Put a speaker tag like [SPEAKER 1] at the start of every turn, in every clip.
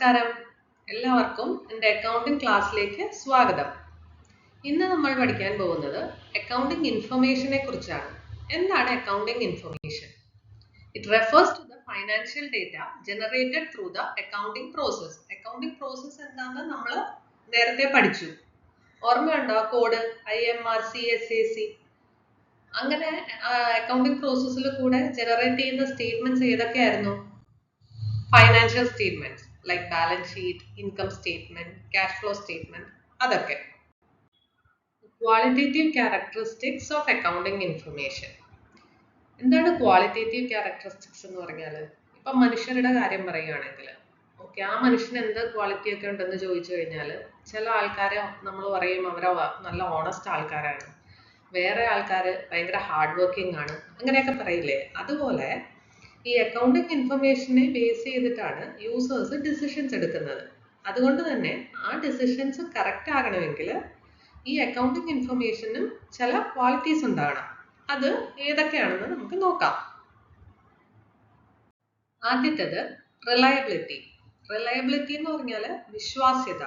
[SPEAKER 1] നമസ്കാരം. എല്ലാവർക്കും എൻ്റെ അക്കൗണ്ടിംഗ് ക്ലാസ്സിലേക്ക് സ്വാഗതം. ഇന്ന് നമ്മൾ പഠിക്കാൻ പോകുന്നത് അക്കൗണ്ടിംഗ് ഇൻഫർമേഷനെ കുറിച്ചാണ്. എന്താണ് accounting information? It refers to the financial data generated through the accounting process. Accounting process എന്താണെന്ന് നമ്മൾ നേരത്തെ പഠിച്ചു. ഓർമ്മയുണ്ടോ? Code IMR, CSAC. അങ്ങനെ അക്കൗണ്ടിംഗ് പ്രോസസ്സിൽ കൂടെ ജനറേറ്റ് ചെയ്യുന്ന സ്റ്റേറ്റ്മെന്റ്സ് ഏതൊക്കെയായിരുന്നു? Financial statements like balance sheet, income statement, cash flow statement, അതൊക്കെ. Qualitative characteristics of accounting information. എന്താണ് ക്വാളിറ്റേറ്റീവ് ക്യാരക്ടറിസ്റ്റിക്സ് എന്ന് പറഞ്ഞാൽ? ഇപ്പം മനുഷ്യരുടെ കാര്യം പറയുകയാണെങ്കിൽ ഓക്കെ, ആ മനുഷ്യന് എന്ത് ക്വാളിറ്റി ഒക്കെ ഉണ്ടെന്ന് ചോദിച്ചു കഴിഞ്ഞാൽ ചില ആൾക്കാരെ നമ്മൾ പറയും അവരെ നല്ല ഓണസ്റ്റ് ആൾക്കാരാണ്, വേറെ ആൾക്കാർ ഭയങ്കര ഹാർഡ് വർക്കിംഗ് ആണ്, അങ്ങനെയൊക്കെ പറയില്ലേ? അതുപോലെ ഈ അക്കൗണ്ടിംഗ് ഇൻഫർമേഷനെ ബേസ് ചെയ്തിട്ടാണ് യൂസേഴ്സ് ഡിസിഷൻസ് എടുക്കുന്നത്. അതുകൊണ്ട് തന്നെ ആ ഡിസിഷൻസ് കറക്റ്റ് ആകണമെങ്കിൽ ഈ അക്കൗണ്ടിംഗ് ഇൻഫർമേഷനും ചില ക്വാളിറ്റീസ് ഉണ്ടാകണം. അത് ഏതൊക്കെയാണെന്ന് നമുക്ക് നോക്കാം. ആദ്യത്തേത് റിലയബിലിറ്റി. റിലയബിലിറ്റി എന്ന് പറഞ്ഞാൽ വിശ്വാസ്യത.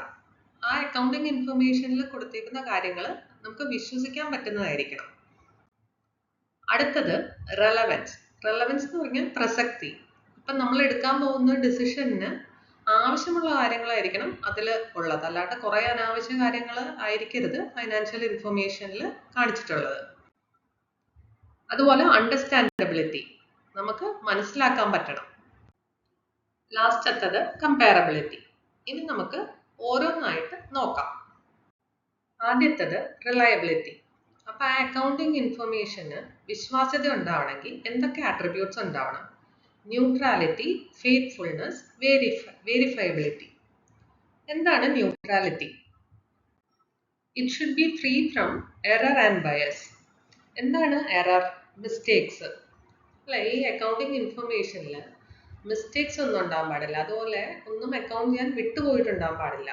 [SPEAKER 1] ആ അക്കൗണ്ടിംഗ് ഇൻഫർമേഷനിൽ കൊടുത്തിരിക്കുന്ന കാര്യങ്ങൾ നമുക്ക് വിശ്വസിക്കാൻ പറ്റുന്നതായിരിക്കണം. അടുത്തത് റെലവൻസ്. റെലവൻസ് എന്ന് പറഞ്ഞാൽ പ്രസക്തി. ഇപ്പം നമ്മൾ എടുക്കാൻ പോകുന്ന ഡിസിഷന് ആവശ്യമുള്ള കാര്യങ്ങളായിരിക്കണം അതിൽ ഉള്ളത്, അല്ലാണ്ട് കുറേ അനാവശ്യ കാര്യങ്ങൾ ആയിരിക്കരുത് ഫൈനാൻഷ്യൽ ഇൻഫർമേഷനിൽ കാണിച്ചിട്ടുള്ളത്. അതുപോലെ അണ്ടർസ്റ്റാൻഡബിലിറ്റി, നമുക്ക് മനസ്സിലാക്കാൻ പറ്റണം. ലാസ്റ്റത്തത് കമ്പാരബിലിറ്റി. ഇനി നമുക്ക് ഓരോന്നായിട്ട് നോക്കാം. ആദ്യത്തത് റിലയബിലിറ്റി. അപ്പൊ ആ അക്കൗണ്ടിംഗ് ഇൻഫർമേഷന് വിശ്വാസ്യത ഉണ്ടാവണമെങ്കിൽ എന്തൊക്കെ ആട്രിബ്യൂട്ട്സ് ഉണ്ടാവണം? Neutrality, faithfulness, verifiability. എന്താണ് neutrality? It should be free from error and bias. എന്താണ് എറർ? മിസ്റ്റേക്സ് അല്ലെ? ഈ അക്കൗണ്ടിംഗ് ഇൻഫർമേഷനിൽ മിസ്റ്റേക്സ് ഒന്നും ഉണ്ടാകാൻ പാടില്ല. അതുപോലെ ഒന്നും അക്കൗണ്ട് ചെയ്യാൻ വിട്ടുപോയിട്ടുണ്ടാകാൻ പാടില്ല.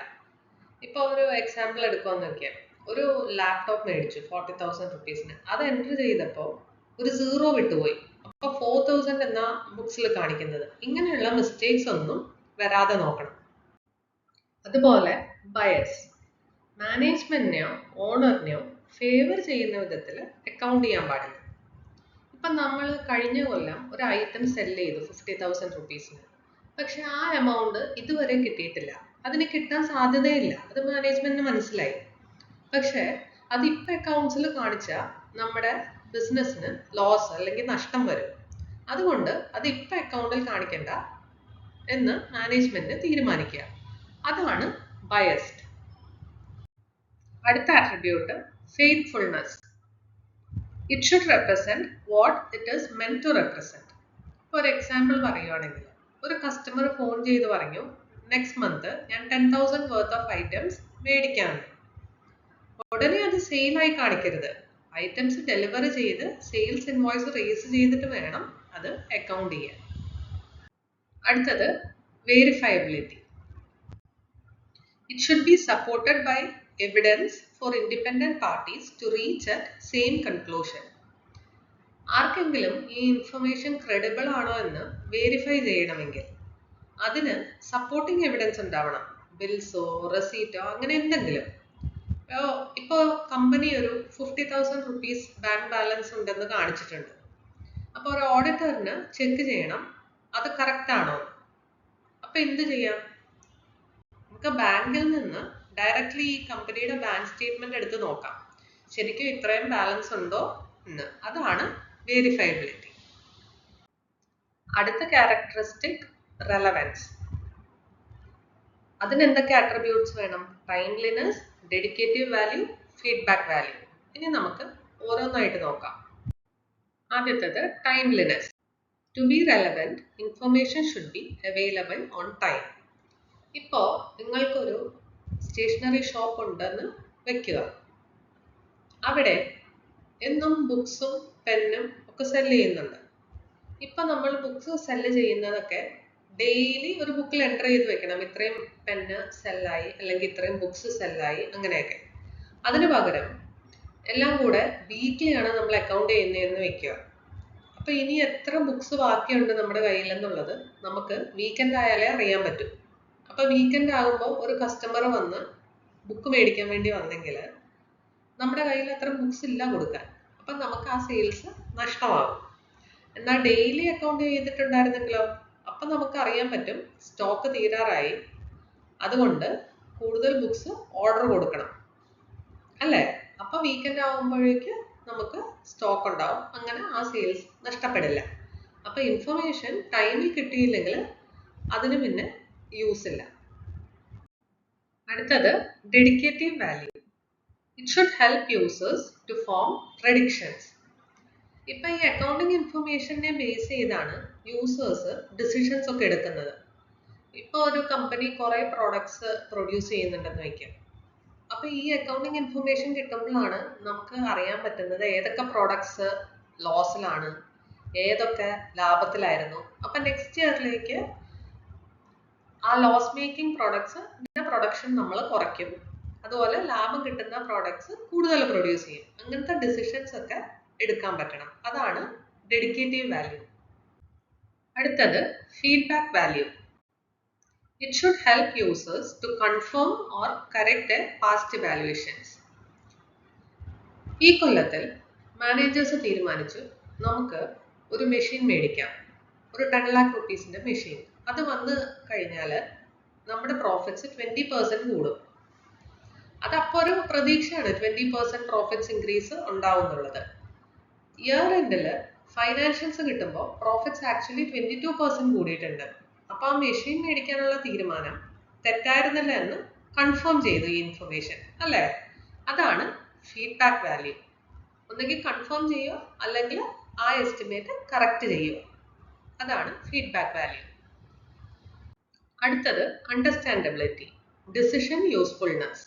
[SPEAKER 1] ഇപ്പൊ ഒരു എക്സാമ്പിൾ എടുക്കുമെന്ന് നോക്കിയാൽ, ഒരു ലാപ്ടോപ്പ് മേടിച്ചു 40,000 റുപ്പീസിന്. അത് എൻറ്റർ ചെയ്തപ്പോൾ ഒരു 0 വിട്ടുപോയി. അപ്പോൾ 4,000 എന്ന ബുക്സിൽ കാണിക്കുന്നത്. ഇങ്ങനെയുള്ള മിസ്റ്റേക്സ് ഒന്നും വരാതെ നോക്കണം. അതുപോലെ ബയസ്, മാനേജ്മെന്റിനെയോ ഓണറിനെയോ ഫേവർ ചെയ്യുന്ന വിധത്തിൽ അക്കൗണ്ട് ചെയ്യാൻ പാടില്ല. ഇപ്പം നമ്മൾ കഴിഞ്ഞ കൊല്ലം ഒരു ഐറ്റം സെല് ചെയ്തു 50,000 റുപ്പീസിന്. പക്ഷെ ആ എമൗണ്ട് ഇതുവരെ കിട്ടിയിട്ടില്ല. അതിന് കിട്ടാൻ സാധ്യതയില്ല. അത് മാനേജ്മെന്റിന് മനസ്സിലായി. പക്ഷെ അതിപ്പോൾ അക്കൗണ്ട്സിൽ കാണിച്ചാൽ നമ്മുടെ ബിസിനസ്സിന് ലോസ് അല്ലെങ്കിൽ നഷ്ടം വരും. അതുകൊണ്ട് അത് ഇപ്പം അക്കൗണ്ടിൽ കാണിക്കണ്ട എന്ന് മാനേജ്മെന്റ് തീരുമാനിക്കുക. അതാണ് ബയസ്ഡ്. അടുത്ത attribute faithfulness. It should represent what it is meant to represent. ഇപ്പോൾ ഒരു എക്സാമ്പിൾ പറയുകയാണെങ്കിൽ, ഒരു കസ്റ്റമർ ഫോൺ ചെയ്ത് പറഞ്ഞു നെക്സ്റ്റ് മന്ത് ഞാൻ 10,000 വർത്ത് ഓഫ് ഐറ്റംസ് മേടിക്കാമെന്ന്. ഉടനെ അത് സെയിലായി കാണിക്കരുത്. ഐറ്റംസ് ഡെലിവറി ചെയ്ത് സെയിൽസ് ഇൻവോയ്സ് റേസ് ചെയ്തിട്ട് വേണം അത് അക്കൗണ്ട് ചെയ്യാൻ. അടുത്തത് verifiability. It should be supported by evidence for independent parties to reach at same conclusion. ആർക്കെങ്കിലും ഈ ഇൻഫർമേഷൻ ക്രെഡിബിൾ ആണോ എന്ന് വെരിഫൈ ചെയ്യണമെങ്കിൽ അതിന് സപ്പോർട്ടിംഗ് എവിഡൻസ് ഉണ്ടാവണം. ബിൽസോ റെസീറ്റോ അങ്ങനെ എന്തെങ്കിലും. ഇപ്പോൾ കമ്പനി ഒരു 50,000 റുപ്പീസ് ബാങ്ക് ബാലൻസ് ഉണ്ടെന്ന് കാണിച്ചിട്ടുണ്ട്. അപ്പോൾ ഒരു ഓഡിറ്ററിന് ചെക്ക് ചെയ്യണം അത് കറക്റ്റ് ആണോ. അപ്പൊ എന്ത് ചെയ്യാം? നമുക്ക് ബാങ്കിൽ നിന്ന് ഡയറക്റ്റ്ലി ഈ കമ്പനിയുടെ ബാങ്ക് സ്റ്റേറ്റ്മെന്റ് എടുത്ത് നോക്കാം, ശരിക്കും ഇത്രയും ബാലൻസ് ഉണ്ടോ എന്ന്. അതാണ് വെരിഫയബിലിറ്റി. അടുത്ത ക്യാരക്ടറിസ്റ്റിക് റെലവൻസ്. അതിന് എന്തൊക്കെ ആട്രിബ്യൂട്ട്സ് വേണം? ടൈംലിനെസ്, ഡെഡിക്കേറ്റീവ് വാല്യൂ, ഫീഡ്ബാക്ക് വാല്യൂ. ഇനി നമുക്ക് ഓരോന്നായിട്ട് നോക്കാം. ആദ്യത്തേത് timeliness. To be relevant information should be available on time. ഇപ്പോൾ നിങ്ങൾക്കൊരു സ്റ്റേഷനറി ഷോപ്പ് ഉണ്ടെന്ന് വെക്കുക. അവിടെ എന്നും ബുക്സും പെന്നും ഒക്കെ സെല്ല് ചെയ്യുന്നുണ്ട്. ഇപ്പം നമ്മൾ ബുക്സ് സെല്ല് ചെയ്യുന്നതൊക്കെ ഡെയിലി ഒരു ബുക്കിൽ എൻ്റർ ചെയ്ത് വെക്കണം, ഇത്രയും പെന്ന് സെല്ലായി അല്ലെങ്കിൽ ഇത്രയും ബുക്സ് സെല്ലായി അങ്ങനെയൊക്കെ. അതിന് പകരം എല്ലാം കൂടെ വീക്ക്ലി ആണ് നമ്മൾ അക്കൗണ്ട് ചെയ്യുന്നതെന്ന് വെക്കുക. അപ്പോൾ ഇനി എത്ര ബുക്സ് ബാക്കിയുണ്ട് നമ്മുടെ കയ്യിലെന്നുള്ളത് നമുക്ക് വീക്കെൻഡ് ആയാലേ അറിയാൻ പറ്റും. അപ്പോൾ വീക്കെൻഡ് ആകുമ്പോൾ ഒരു കസ്റ്റമർ വന്ന് ബുക്ക് മേടിക്കാൻ വേണ്ടി വന്നെങ്കിൽ നമ്മുടെ കയ്യിൽ അത്ര ബുക്സ് ഇല്ല കൊടുക്കാൻ. അപ്പം നമുക്ക് ആ സെയിൽസ് നഷ്ടമാകും. എന്നാൽ ഡെയിലി അക്കൗണ്ട് ചെയ്തിട്ടുണ്ടായിരുന്നെങ്കിലോ, അപ്പം നമുക്ക് അറിയാൻ പറ്റും സ്റ്റോക്ക് തീരാറായി, അതുകൊണ്ട് കൂടുതൽ ബുക്സ് ഓർഡർ കൊടുക്കണം അല്ലേ. അപ്പം വീക്കെൻഡ് ആകുമ്പോഴേക്ക് നമുക്ക് സ്റ്റോക്ക് ഉണ്ടാവും, അങ്ങനെ ആ സെയിൽസ് നഷ്ടപ്പെടില്ല. അപ്പം ഇൻഫർമേഷൻ ടൈമിൽ കിട്ടിയില്ലെങ്കിൽ അതിന് പിന്നെ യൂസ് ഇല്ല. അടുത്തത് ഡെഡിക്കേറ്റീവ് value. It should help users to form predictions. ഇപ്പം ഈ അക്കൗണ്ടിങ് ഇൻഫർമേഷനെ ബേസ് ചെയ്താണ് യൂസേഴ്സ് ഡിസിഷൻസ് ഒക്കെ എടുക്കുന്നത്. ഇപ്പോൾ ഒരു കമ്പനി കുറേ പ്രോഡക്ട്സ് പ്രൊഡ്യൂസ് ചെയ്യുന്നുണ്ടെന്ന് വയ്ക്കാം. അപ്പോൾ ഈ അക്കൗണ്ടിങ് ഇൻഫർമേഷൻ കിട്ടുമ്പോഴാണ് നമുക്ക് അറിയാൻ പറ്റുന്നത് ഏതൊക്കെ പ്രോഡക്ട്സ് ലോസിലാണ്, ഏതൊക്കെ ലാഭത്തിലായിരുന്നു. അപ്പം നെക്സ്റ്റ് ഇയറിലേക്ക് ആ ലോസ് മേക്കിംഗ് പ്രോഡക്ട്സിന്റെ പ്രൊഡക്ഷൻ നമ്മൾ കുറയ്ക്കും, അതുപോലെ ലാഭം കിട്ടുന്ന പ്രോഡക്ട്സ് കൂടുതൽ പ്രൊഡ്യൂസ് ചെയ്യും. അങ്ങനത്തെ ഡിസിഷൻസ് ഒക്കെ എടുക്കാൻ പറ്റണം. അതാണ് ഡെഡിക്കേറ്റീവ് വാല്യൂ. അടുത്തത് feedback value. It should help users to confirm or correct past valuations. ഈ കൊല്ലത്തിൽ മാനേജേഴ്സ് തീരുമാനിച്ചു നമുക്ക് ഒരു മെഷീൻ മേടിക്കാം, ഒരു 10 lakh rupees മെഷീൻ. അത് വന്ന് കഴിഞ്ഞാൽ നമ്മുടെ പ്രോഫിറ്റ്സ് 20% കൂടും. അതപ്പോൾ ഒരു പ്രതീക്ഷയാണ് 20% പ്രോഫിറ്റ്സ് ഇൻക്രീസ് ഉണ്ടാവും എന്നുള്ളത്. ഇയർ എൻഡിൽ ഫൈനാൻഷ്യൽസ് കിട്ടുമ്പോൾ പ്രോഫിറ്റ്സ് ആക്ച്വലി 22% കൂടിയിട്ടുണ്ട്. അപ്പോൾ ആ മെഷീൻ മേടിക്കാനുള്ള തീരുമാനം തെറ്റായിരുന്നില്ല എന്ന് കൺഫേം ചെയ്തു ഈ ഇൻഫർമേഷൻ അല്ലേ. അതാണ് ഫീഡ്ബാക്ക് വാല്യൂ. ഒന്നുകിൽ കൺഫേം ചെയ്യുക അല്ലെങ്കിൽ ആ എസ്റ്റിമേറ്റ് കറക്റ്റ് ചെയ്യുക. അതാണ് ഫീഡ്ബാക്ക് വാല്യൂ. അടുത്തത് understandability, decision usefulness.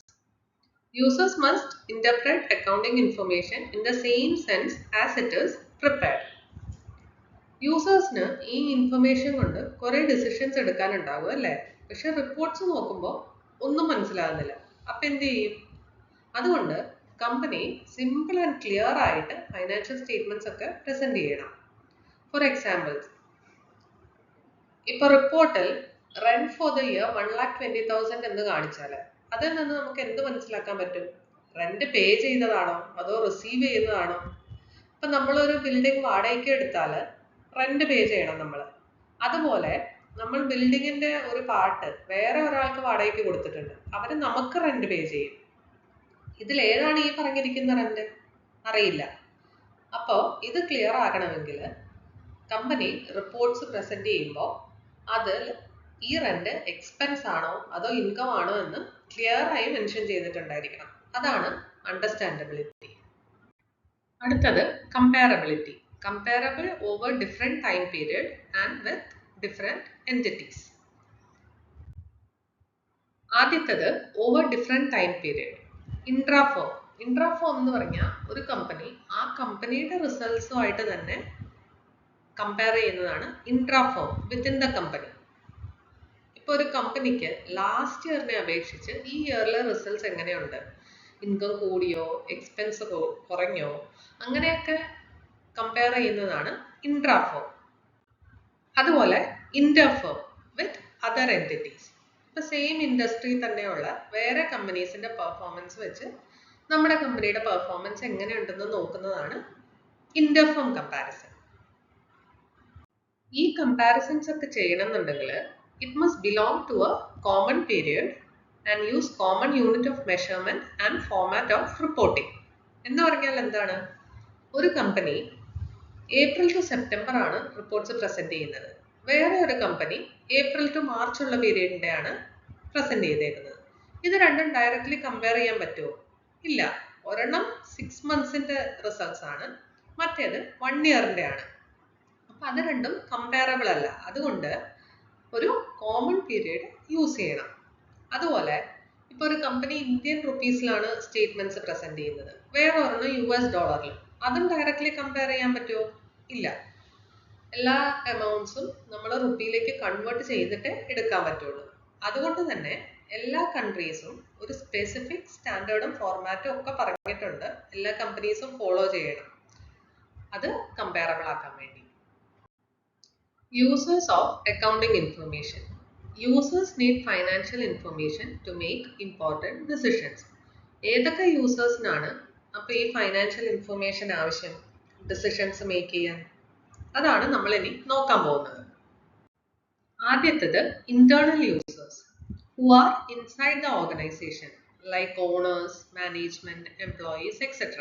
[SPEAKER 1] Users must interpret accounting information in the same sense as it is prepared. യൂസേഴ്സിന് ഈ ഇൻഫർമേഷൻ കൊണ്ട് കുറേ ഡിസിഷൻസ് എടുക്കാനുണ്ടാവും അല്ലേ. പക്ഷെ റിപ്പോർട്ട്സ് നോക്കുമ്പോൾ ഒന്നും മനസ്സിലാകുന്നില്ല. അപ്പം എന്ത് ചെയ്യും? അതുകൊണ്ട് കമ്പനി സിമ്പിൾ ആൻഡ് ക്ലിയർ ആയിട്ട് ഫൈനാൻഷ്യൽ സ്റ്റേറ്റ്മെന്റ്സ് ഒക്കെ പ്രസന്റ് ചെയ്യണം. ഫോർ എക്സാമ്പിൾസ്, ഇപ്പോൾ റിപ്പോർട്ടിൽ റെന്റ് ഫോർ ദ ഇയർ 1,20,000 എന്ന് കാണിച്ചാൽ അതിൽ നിന്ന് നമുക്ക് എന്ത് മനസ്സിലാക്കാൻ പറ്റും? റെന്റ് പേ ചെയ്തതാണോ അതോ റിസീവ് ചെയ്യുന്നതാണോ? ഇപ്പം നമ്മളൊരു ബിൽഡിംഗ് വാടകയ്ക്ക് എടുത്താൽ റെന്റ് പേ ചെയ്യണം നമ്മൾ. അതുപോലെ നമ്മൾ ബിൽഡിങ്ങിന്റെ ഒരു പാർട്ട് വേറെ ഒരാൾക്ക് വാടകയ്ക്ക് കൊടുത്തിട്ടുണ്ട്, അവർ നമുക്ക് റെന്റ് പേ ചെയ്യും. ഇതിൽ ഏതാണ് ഈ പറഞ്ഞിരിക്കുന്ന റെന്റ്? അറിയില്ല. അപ്പോൾ ഇത് ക്ലിയർ ആകണമെങ്കിൽ കമ്പനി റിപ്പോർട്ട്സ് പ്രസന്റ് ചെയ്യുമ്പോൾ അതിൽ ഈ റെന്റ് എക്സ്പെൻസ് ആണോ അതോ ഇൻകം ആണോ എന്ന് ക്ലിയർ ആയി മെൻഷൻ ചെയ്തിട്ടുണ്ടായിരിക്കണം. അതാണ് അണ്ടർസ്റ്റാൻഡബിലിറ്റി. അടുത്തത് comparability, comparable over different time period and with different entities. ആദ്യത്തത് over different time period. Intrafirm. Intrafirm എന്ന് പറഞ്ഞാൽ ഒരു കമ്പനി ആ കമ്പനിയുടെ റിസൾട്ട്സുമായിട്ട് തന്നെ കമ്പയർ ചെയ്യുന്നതാണ് ഇൻട്രാഫോം വിത്തിൻ ദ കമ്പനി. ഇപ്പോൾ ഒരു കമ്പനിക്ക് ലാസ്റ്റ് ഇയറിനെ അപേക്ഷിച്ച് ഈ ഇയറിലെ റിസൾട്ട്സ് എങ്ങനെയുണ്ട്, ഇൻകം കൂടിയോ എക്സ്പെൻസ് കുറഞ്ഞോ, അങ്ങനെയൊക്കെ കമ്പയർ ചെയ്യുന്നതാണ് ഇൻട്രാഫോം. അതുപോലെ ഇന്റർഫോം വിത്ത് അതർ എൻറ്റിറ്റീസ്. ഇപ്പോൾ സെയിം ഇൻഡസ്ട്രി തന്നെയുള്ള വേറെ കമ്പനീസിന്റെ പെർഫോമൻസ് വെച്ച് നമ്മുടെ കമ്പനിയുടെ പെർഫോമൻസ് എങ്ങനെയുണ്ടെന്ന് നോക്കുന്നതാണ് ഇന്റർഫോം കമ്പാരിസൺ. ഈ കമ്പാരിസൺസ് ഒക്കെ ചെയ്യണമെന്നുണ്ടെങ്കിൽ it must belong to a common period and use common unit of measurement and format of reporting. എന്ന് പറഞ്ഞാൽ എന്താണ്? ഒരു കമ്പനി ഏപ്രിൽ ടു സെപ്റ്റംബർ ആണ് റിപ്പോർട്ട്സ് പ്രസന്റ് ചെയ്യുന്നത്, വേറെ ഒരു കമ്പനി ഏപ്രിൽ ടു മാർച്ച് ഉള്ള പീരീഡിന്റെ ആണ് പ്രസന്റ് ചെയ്തേക്കുന്നത്. ഇത് രണ്ടും ഡയറക്റ്റ്ലി കമ്പയർ ചെയ്യാൻ പറ്റുമോ? ഇല്ല. ഒരെണ്ണം 6 monthsന്റെ റിസൾട്ട്സ് ആണ്, മറ്റേത് 1 yearന്റെ ആണ്. അപ്പം അത് രണ്ടും കമ്പയറബിൾ അല്ല. അതുകൊണ്ട് ഒരു കോമൺ പീരീഡ് യൂസ് ചെയ്യണം. അതുപോലെ ഇപ്പോൾ ഒരു കമ്പനി ഇന്ത്യൻ റുപ്പീസിലാണ് സ്റ്റേറ്റ്മെന്റ്സ് പ്രസന്റ് ചെയ്യുന്നത്, വേറെ ഒരെണ്ണം US ഡോളറിൽ, അതും ഡയറക്റ്റ്ലി കമ്പയർ ചെയ്യാൻ പറ്റുമോ? ഇല്ല. എല്ലാ എമൗണ്ട്സും നമ്മൾ റുപ്പിയിലേക്ക് കൺവേർട്ട് ചെയ്തിട്ടേ എടുക്കാൻ പറ്റുള്ളൂ. അതുകൊണ്ട് തന്നെ എല്ലാ കൺട്രീസും ഒരു സ്പെസിഫിക് സ്റ്റാൻഡേർഡും ഫോർമാറ്റും ഒക്കെ പറഞ്ഞിട്ടുണ്ട്, എല്ലാ കമ്പനീസും ഫോളോ ചെയ്യണം, അത് കമ്പയറബിൾ ആക്കാൻ വേണ്ടി. Uses of accounting information. Users need financial information to make important decisions. ഏതൊക്കെ യൂസേഴ്സിനാണ് അപ്പോൾ ഈ ഫൈനാൻഷ്യൽ ഇൻഫർമേഷൻ ആവശ്യം ഡിസിഷൻസ് മേക്ക് ചെയ്യാൻ? അതാണ് നമ്മൾ ഇനി നോക്കാൻ പോകുന്നത്. ആദ്യത്തേത് internal users who are inside the organization like owners, management, employees, etc.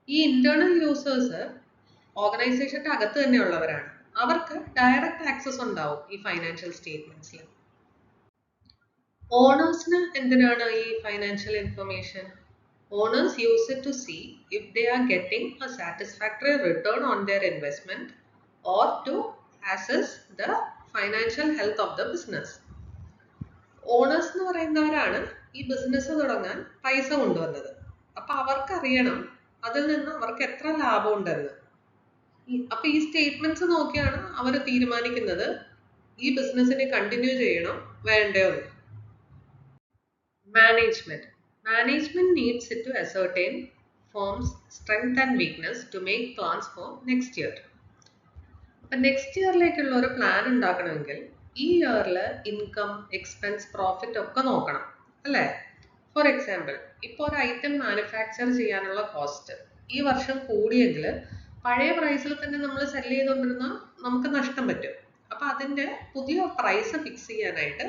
[SPEAKER 1] ഈ ഇന്റേണൽ യൂസേഴ്സ് ഓർഗനൈസേഷന്റെ അകത്ത് തന്നെ ഉള്ളവരാണ്. അവർക്ക് ഡയറക്റ്റ് ആക്സസ് ഉണ്ടാവും ഈ ഫൈനാൻഷ്യൽ സ്റ്റേറ്റ്മെന്റ്സിൽ. ഓണേഴ്സിന് എന്തിനാണ് ഈ financial information? Owners use it to see if they are getting a satisfactory return on their investment or to assess the financial health of the business. Owners എന്ന് പറയുന്നവരാണ് ഈ ബിസിനസ് തുടങ്ങാൻ പൈസ കൊണ്ടുവന്നത്. അപ്പൊ അവർക്കറിയണം അതിൽ നിന്ന് അവർക്ക് എത്ര ലാഭം ഉണ്ടെന്ന്. അപ്പൊ ഈ സ്റ്റേറ്റ്മെന്റ്സ് നോക്കിയാണ് അവർ തീരുമാനിക്കുന്നത് ഈ ബിസിനസിനെ കണ്ടിന്യൂ ചെയ്യണം വേണ്ടയോ എന്ന്. Management needs it to ascertain firm's strength and weakness to make plans for next year. അപ്പൊ നെക്സ്റ്റ് ഇയറിലേക്കുള്ള ഒരു പ്ലാൻ ഉണ്ടാക്കണമെങ്കിൽ ഈ ഇയറിൽ ഇൻകം, എക്സ്പെൻസ്, പ്രോഫിറ്റ് ഒക്കെ നോക്കണം അല്ലേ? ഫോർ എക്സാമ്പിൾ, ഇപ്പോൾ ഒരു ഐറ്റം മാനുഫാക്ചർ ചെയ്യാനുള്ള കോസ്റ്റ് ഈ വർഷം കൂടിയെങ്കിൽ പഴയ പ്രൈസിൽ തന്നെ നമ്മൾ സെല് ചെയ്തുകൊണ്ടിരുന്നാൽ നമുക്ക് നഷ്ടം പറ്റും. അപ്പൊ അതിന്റെ പുതിയ പ്രൈസ് ഫിക്സ് ചെയ്യാനായിട്ട്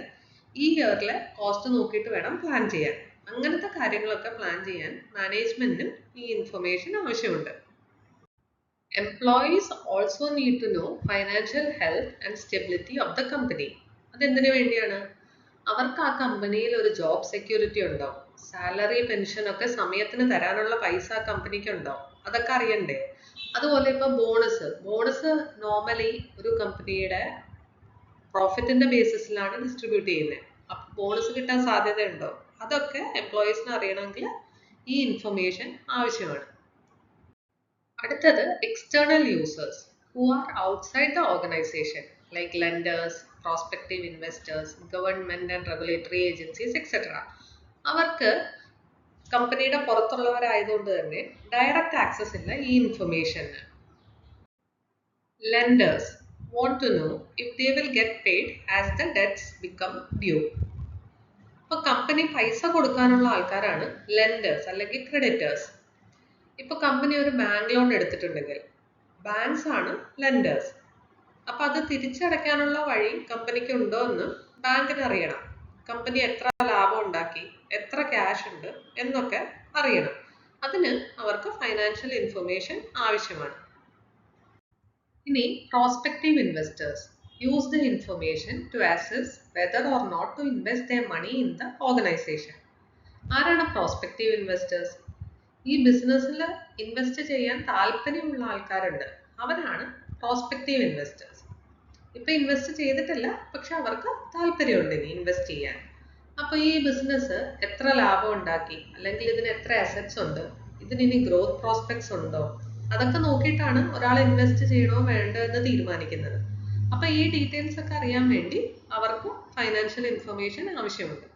[SPEAKER 1] ഈ ഇയറിലെ കോസ്റ്റ് നോക്കിയിട്ട് വേണം പ്ലാൻ ചെയ്യാൻ. അങ്ങനത്തെ കാര്യങ്ങളൊക്കെ പ്ലാൻ ചെയ്യാൻ മാനേജ്മെന്റിനും ഈ ഇൻഫർമേഷൻ ആവശ്യമുണ്ട്. Employees also need to know financial health and stability of the company. അതെന്തിനു വേണ്ടിയാണ്? അവർക്ക് ആ കമ്പനിയിൽ ഒരു ജോബ് സെക്യൂരിറ്റി ഉണ്ടോ, സാലറി, പെൻഷൻ ഒക്കെ സമയത്തിന് തരാനുള്ള പൈസ ആ കമ്പനിക്ക് ഉണ്ടോ, അതൊക്കെ അറിയണ്ടേ? അതുപോലെ ഇപ്പൊ ബോണസ് നോർമലി ഒരു കമ്പനിയുടെ പ്രോഫിറ്റിന്റെ ബേസിസിലാണ് ഡിസ്ട്രിബ്യൂട്ട് ചെയ്യുന്നത്. അപ്പൊ ബോണസ് കിട്ടാൻ സാധ്യതയുണ്ടോ, അതൊക്കെ എംപ്ലോയീസിന് അറിയണമെങ്കിൽ ഈ ഇൻഫർമേഷൻ ആവശ്യമാണ്. അടുത്തത് external users who are outside the organization like lenders, prospective investors, government and regulatory agencies, etc. അവർക്ക് കമ്പനിയുടെ പുറത്തുള്ളവരായതുകൊണ്ട് തന്നെ ഡയറക്റ്റ് ആക്സസ് ഇല്ല ഈ ഇൻഫർമേഷന്. Lenders want to know if they will get paid as the debts become due. അപ്പോൾ company പൈസ കൊടുക്കാനുള്ള ആൾക്കാരാണ് lenders അല്ലെങ്കിൽ ക്രെഡിറ്റേഴ്സ്. ഇപ്പൊ കമ്പനി ഒരു ബാങ്ക് ലോൺ എടുത്തിട്ടുണ്ടെങ്കിൽ ബാങ്ക്സ് ആണ് ലെൻഡേഴ്സ്. അപ്പൊ അത് തിരിച്ചടയ്ക്കാനുള്ള വഴി കമ്പനിക്ക് ഉണ്ടോ എന്ന് ബാങ്കിന് അറിയണം. കമ്പനി എത്ര ലാഭം ഉണ്ടാക്കി, എത്ര ക്യാഷ് ഉണ്ട് എന്നൊക്കെ അറിയണം. അതിന് അവർക്ക് ഫൈനാൻഷ്യൽ ഇൻഫർമേഷൻ ആവശ്യമാണ്. ഇനി prospective investors use the information to assess whether or not to invest their money in the organisation. ആരാണ് പ്രോസ്പെക്റ്റീവ് ഇൻവെസ്റ്റേഴ്സ്? ഈ ബിസിനസ്സിൽ ഇൻവെസ്റ്റ് ചെയ്യാൻ താല്പര്യമുള്ള ആൾക്കാരുണ്ട്, അവരാണ് പ്രോസ്പെക്റ്റീവ് ഇൻവെസ്റ്റേഴ്സ്. ഇപ്പൊ ഇൻവെസ്റ്റ് ചെയ്തിട്ടില്ല, പക്ഷെ അവർക്ക് താല്പര്യമുണ്ട് ഇനി ഇൻവെസ്റ്റ് ചെയ്യാൻ. അപ്പൊ ഈ ബിസിനസ് എത്ര ലാഭം ഉണ്ടാക്കി, അല്ലെങ്കിൽ ഇതിന് എത്ര അസറ്റ്സ് ഉണ്ട്, ഇതിന് ഇനി ഗ്രോത്ത് പ്രോസ്പെക്ട്സ് ഉണ്ടോ, അതൊക്കെ നോക്കിയിട്ടാണ് ഒരാൾ ഇൻവെസ്റ്റ് ചെയ്യണോ വേണ്ടോ എന്ന് തീരുമാനിക്കുന്നത്. അപ്പൊ ഈ ഡീറ്റെയിൽസ് ഒക്കെ അറിയാൻ വേണ്ടി അവർക്ക് ഫൈനാൻഷ്യൽ ഇൻഫർമേഷൻ ആവശ്യമുണ്ട്.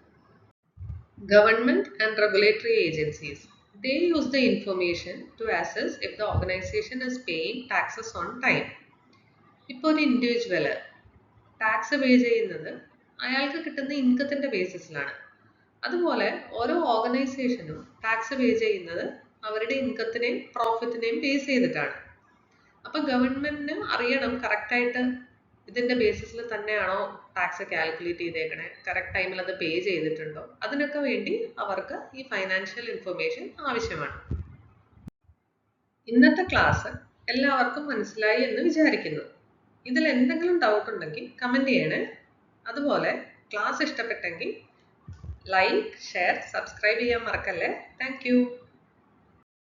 [SPEAKER 1] Government and regulatory agencies, they use the information to assess if the organization is paying taxes on time. ഇപ്പോൾ ഒരു ഇൻഡിവിജ്വല് ടാക്സ് പേ ചെയ്യുന്നത് അയാൾക്ക് കിട്ടുന്ന ഇൻകത്തിന്റെ ബേസിസിലാണ്. അതുപോലെ ഓരോ ഓർഗനൈസേഷനും ടാക്സ് പേ ചെയ്യുന്നത് അവരുടെ ഇൻകത്തിനെയും പ്രോഫിറ്റിനെയും ബേസ് ചെയ്തിട്ടാണ്. അപ്പൊ ഗവൺമെന്റിന് അറിയണം കറക്റ്റായിട്ട് ഇതിന്റെ ബേസിസിൽ തന്നെയാണോ ടാക്സ് കാൽക്കുലേറ്റ് ചെയ്തേക്കണേ, കറക്റ്റ് ടൈമിൽ അത് പേ ചെയ്തിട്ടുണ്ടോ, അതിനൊക്കെ വേണ്ടി അവർക്ക് ഈ ഫൈനാൻഷ്യൽ ഇൻഫർമേഷൻ ആവശ്യമാണ്. ഇന്നത്തെ ക്ലാസ് എല്ലാവർക്കും മനസ്സിലായി എന്ന് വിചാരിക്കുന്നു. ഇതിൽ എന്തെങ്കിലും ഡൗട്ട് ഉണ്ടെങ്കിൽ കമന്റ് ചെയ്യണേ. അതുപോലെ ക്ലാസ് ഇഷ്ടപ്പെട്ടെങ്കിൽ ലൈക്ക്, ഷെയർ, സബ്സ്ക്രൈബ് ചെയ്യാൻ മറക്കല്ലേ. Thank you.